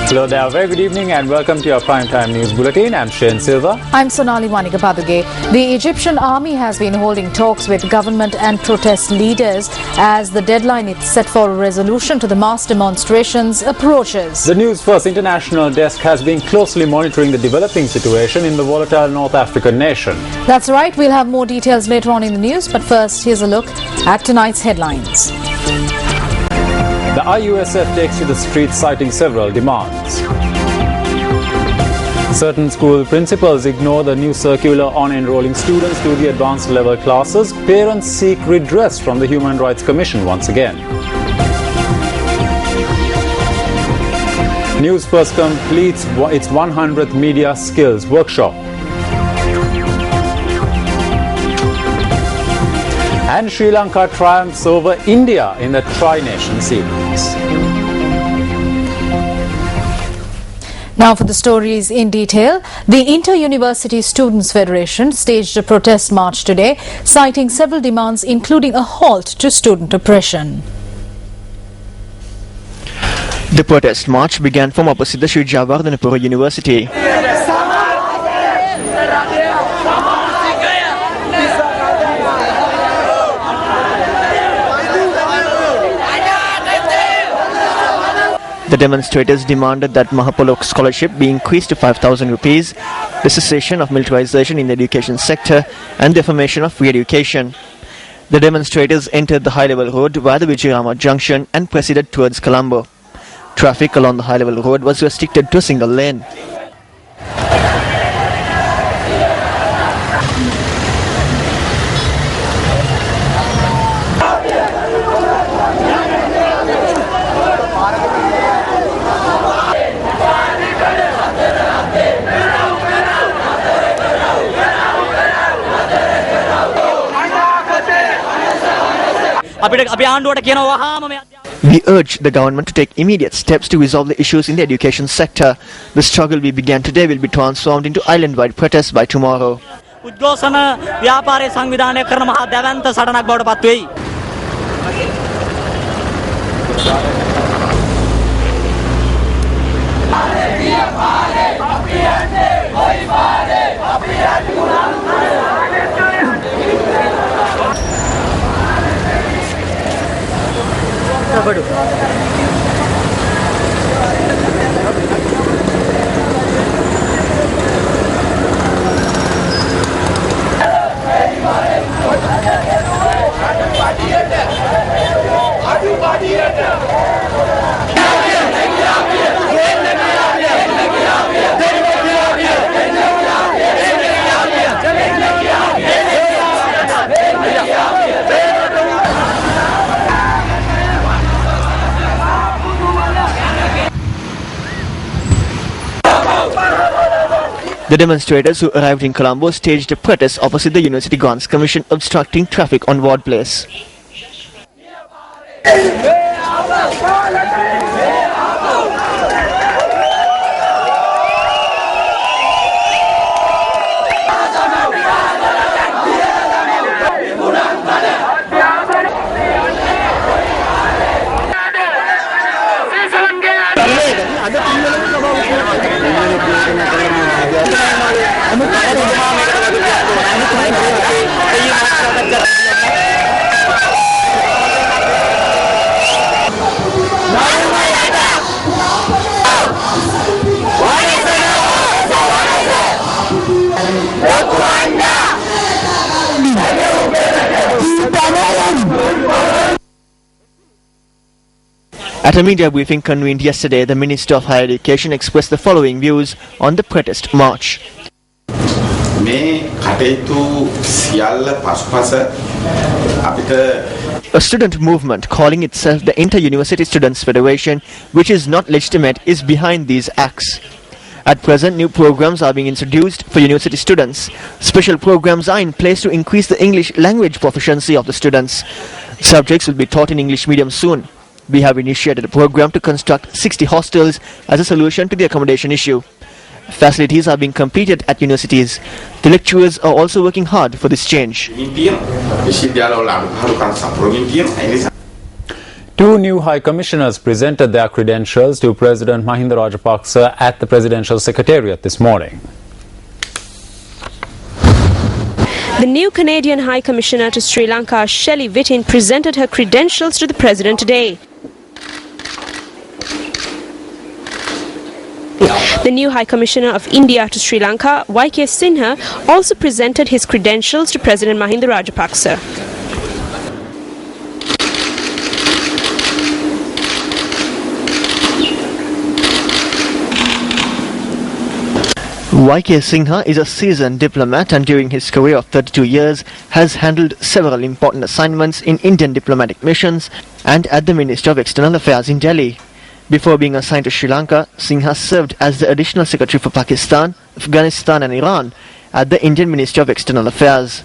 Hello there, very good evening and welcome to your Primetime News Bulletin. I'm Shane Silva. I'm Sonali Wanikapaduge. The Egyptian army has been holding talks with government and protest leaders as the deadline it's set for a resolution to the mass demonstrations approaches. The News First International Desk has been closely monitoring the developing situation in the volatile North African nation. That's right, we'll have more details later on in the news, but first here's a look at tonight's headlines. The IUSF takes to the streets citing several demands. Certain school principals ignore the new circular on enrolling students to the advanced level classes. Parents seek redress from the Human Rights Commission once again. News First completes its 100th Media Skills Workshop. And Sri Lanka triumphs over India in the Tri-Nation Series. Now for the stories in detail. The Inter-University Students' Federation staged a protest march today, citing several demands including a halt to student oppression. The protest march began from opposite the Sri Jawaharlal University. The demonstrators demanded that Mahapolo scholarship be increased to 5,000 rupees, the cessation of militarization in the education sector, and the affirmation of free education. The demonstrators entered the high-level road via the Vijayarama junction and proceeded towards Colombo. Traffic along the high-level road was restricted to a single lane. We urge the government to take immediate steps to resolve the issues in the education sector. The struggle we began today will be transformed into island-wide protests by tomorrow. The demonstrators who arrived in Colombo staged a protest opposite the University Grants Commission, obstructing traffic on Ward Place. At a media briefing convened yesterday, the Minister of Higher Education expressed the following views on the protest march. A student movement calling itself the Inter-University Students' Federation, which is not legitimate, is behind these acts. At present, new programs are being introduced for university students. Special programs are in place to increase the English language proficiency of the students. Subjects will be taught in English medium soon. We have initiated a program to construct 60 hostels as a solution to the accommodation issue. Facilities are being completed at universities. The lecturers are also working hard for this change. Two new High Commissioners presented their credentials to President Mahinda Rajapaksa at the Presidential Secretariat this morning. The new Canadian High Commissioner to Sri Lanka, Shelley Wittin, presented her credentials to the President today. The new High Commissioner of India to Sri Lanka, YK Sinha, also presented his credentials to President Mahinda Rajapaksa. YK Sinha is a seasoned diplomat and during his career of 32 years has handled several important assignments in Indian diplomatic missions and at the Ministry of External Affairs in Delhi. Before being assigned to Sri Lanka, Sinha served as the Additional Secretary for Pakistan, Afghanistan and Iran at the Indian Ministry of External Affairs.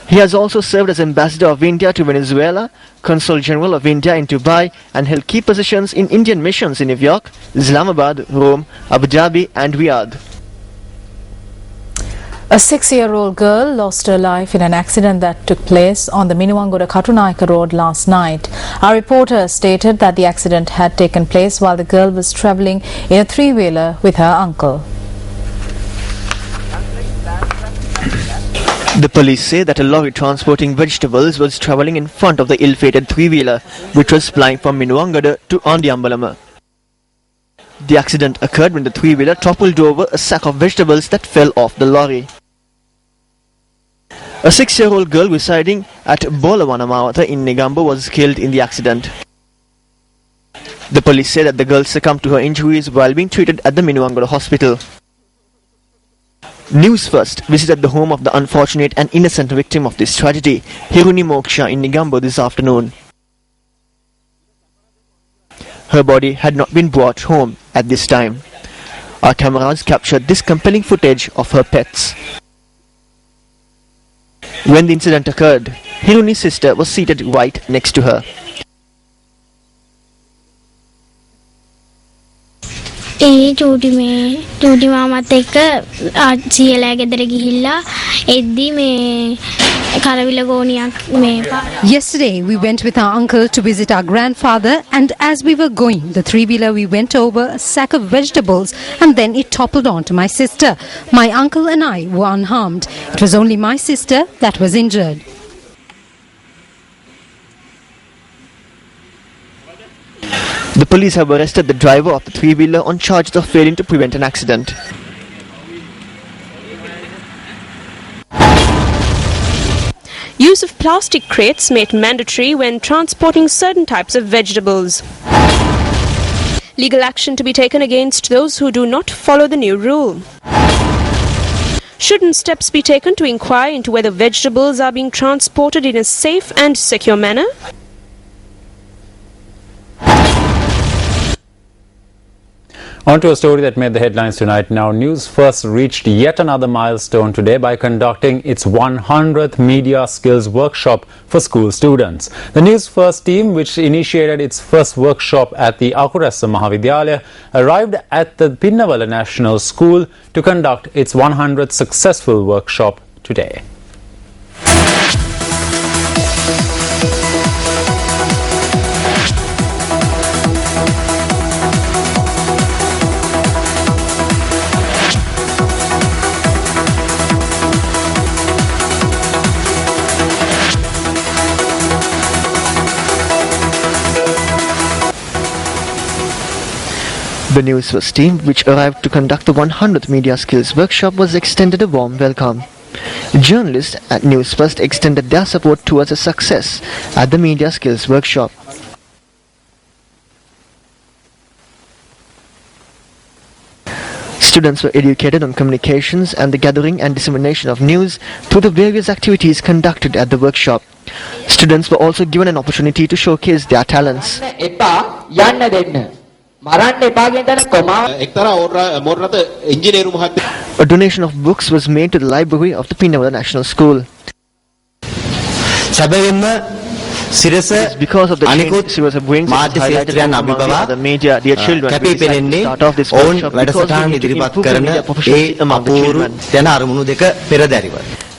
He has also served as Ambassador of India to Venezuela, Consul General of India in Dubai and held key positions in Indian missions in New York, Islamabad, Rome, Abu Dhabi and Riyadh. A 6-year-old girl lost her life in an accident that took place on the Minuwangoda Katunayaka road last night. Our reporter stated that the accident had taken place while the girl was travelling in a three-wheeler with her uncle. The police say that a lorry transporting vegetables was travelling in front of the ill-fated three-wheeler which was plying from Minuwangoda to Andiambalama. The accident occurred when the three-wheeler toppled over a sack of vegetables that fell off the lorry. A 6-year-old girl residing at Bolawanamawata in Negombo was killed in the accident. The police say that the girl succumbed to her injuries while being treated at the Minuwangoda hospital. News First visited the home of the unfortunate and innocent victim of this tragedy, Hiruni Moksha in Negombo this afternoon. Her body had not been brought home at this time. Our cameras captured this compelling footage of her pets. When the incident occurred, Hiruni's sister was seated right next to her. චූටි මාමත් එක්ක සියලා ගෙදර ගිහිල්ලා එද්දි මේ කරවිල ගෝනියක් මේ Yesterday we went with our uncle to visit our grandfather and as we were going the three-wheeler we went over a sack of vegetables and then it toppled onto my sister. My uncle and I were unharmed. It was only my sister that was injured. The police have arrested the driver of the three-wheeler on charges of failing to prevent an accident. Use of plastic crates made mandatory when transporting certain types of vegetables. Legal action to be taken against those who do not follow the new rule. Shouldn't steps be taken to inquire into whether vegetables are being transported in a safe and secure manner? On to a story that made the headlines tonight. Now, News First reached yet another milestone today by conducting its 100th Media Skills Workshop for school students. The News First team, which initiated its first workshop at the Akuressa Mahavidyalaya, arrived at the Pinnavala National School to conduct its 100th successful workshop today. The News First team, which arrived to conduct the 100th Media Skills Workshop, was extended a warm welcome. Journalists at News First extended their support towards a success at the Media Skills Workshop. Students were educated on communications and the gathering and dissemination of news through the various activities conducted at the workshop. Students were also given an opportunity to showcase their talents. A donation of books was made to the library of the Pinnavala National School. It's because of the change Sirasa brings the media, dear children, we decided to start off this workshop because we need to improve the media proficiency among the children.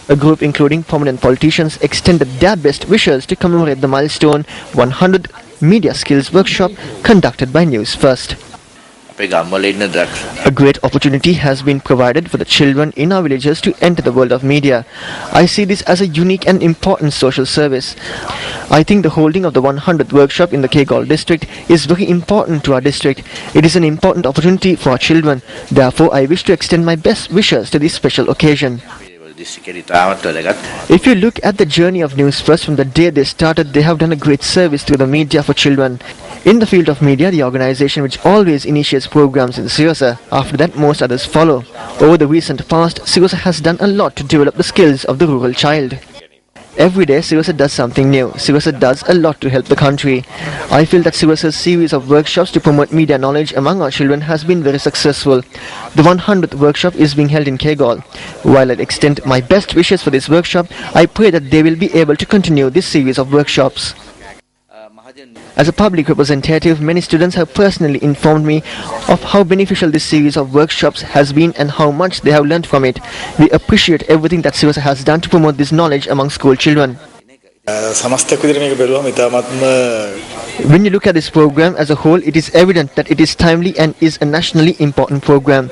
A group including prominent politicians extended their best wishes to commemorate the milestone 100 media skills workshop conducted by News First. A great opportunity has been provided for the children in our villages to enter the world of media. I see this as a unique and important social service. I think the holding of the 100th workshop in the Kegal district is very important to our district. It is an important opportunity for our children. Therefore, I wish to extend my best wishes to this special occasion. If you look at the journey of News First from the day they started, they have done a great service to the media for children. In the field of media, the organization which always initiates programs in Sirosa. After that, most others follow. Over the recent past, Sirosa has done a lot to develop the skills of the rural child. Every day, Sirosa does something new. Sirosa does a lot to help the country. I feel that Sirosa's series of workshops to promote media knowledge among our children has been very successful. The 100th workshop is being held in Kegal. While I extend my best wishes for this workshop, I pray that they will be able to continue this series of workshops. As a public representative, many students have personally informed me of how beneficial this series of workshops has been and how much they have learned from it. We appreciate everything that Sirosa has done to promote this knowledge among school children. When you look at this program as a whole, it is evident that it is timely and is a nationally important program.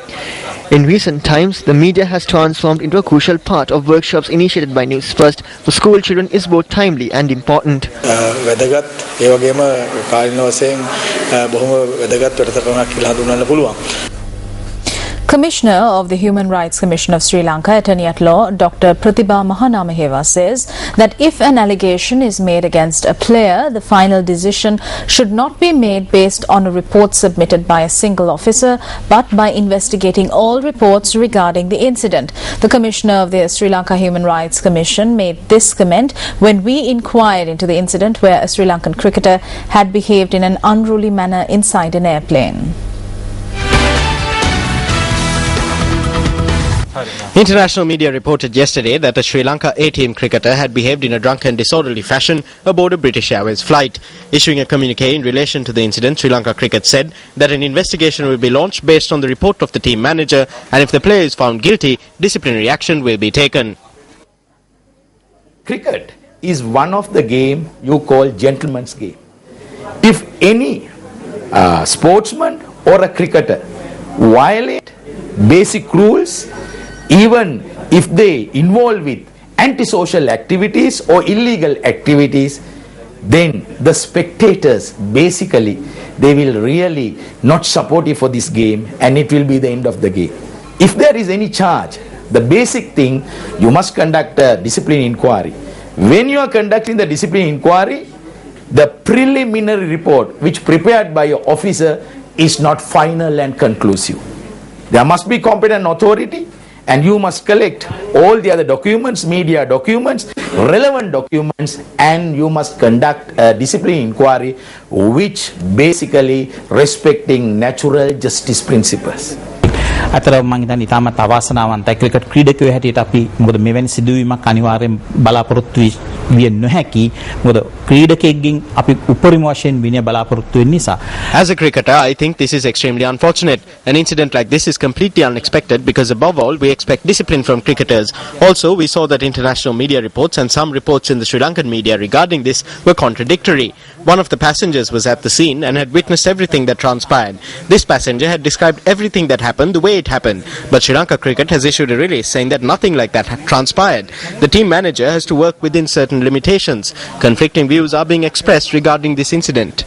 In recent times, the media has transformed into a crucial part of workshops initiated by News First for school children is both timely and important. Commissioner of the Human Rights Commission of Sri Lanka, Attorney at Law, Dr. Pratibha Mahanamaheva says that if an allegation is made against a player, the final decision should not be made based on a report submitted by a single officer, but by investigating all reports regarding the incident. The Commissioner of the Sri Lanka Human Rights Commission made this comment when we inquired into the incident where a Sri Lankan cricketer had behaved in an unruly manner inside an airplane. International media reported yesterday that a Sri Lanka A-team cricketer had behaved in a drunken, disorderly fashion aboard a British Airways flight. Issuing a communique in relation to the incident, Sri Lanka Cricket said that an investigation will be launched based on the report of the team manager, and if the player is found guilty, disciplinary action will be taken. Cricket is one of the game you call gentleman's game. If any sportsman or a cricketer violate basic rules, even if they involve with antisocial activities or illegal activities, then the spectators basically they will really not support you for this game, and it will be the end of the game. If there is any charge, the basic thing, you must conduct a discipline inquiry. When you are conducting the discipline inquiry, the preliminary report which prepared by your officer is not final and conclusive. There must be competent authority, and you must collect all the other documents, media documents, relevant documents, and you must conduct a discipline inquiry which basically respecting natural justice principles. අතර මම හිතන්නේ ඉතාමත් අවාසනාවන්තයි cricket ක්‍රීඩකයෝ හැටියට අපි මොකද මෙවැනි සිදුවීමක් අනිවාර්යෙන් බලාපොරොත්තු විය නොහැකි මොකද ක්‍රීඩකයෙක්ගෙන් අපි උපරිම වශයෙන් විනය බලාපොරොත්තු වෙන නිසා. As a cricketer, I think this is extremely unfortunate. An incident like this is completely unexpected because above all we expect discipline from cricketers. Also, we saw that international media reports and some reports in the Sri Lankan media regarding this were contradictory. One of the passengers was at the scene and had witnessed everything that transpired. This passenger had described everything that happened the way it happened, but Sri Lanka Cricket has issued a release saying that nothing like that had transpired. The team manager has to work within certain limitations. Conflicting views are being expressed regarding this incident.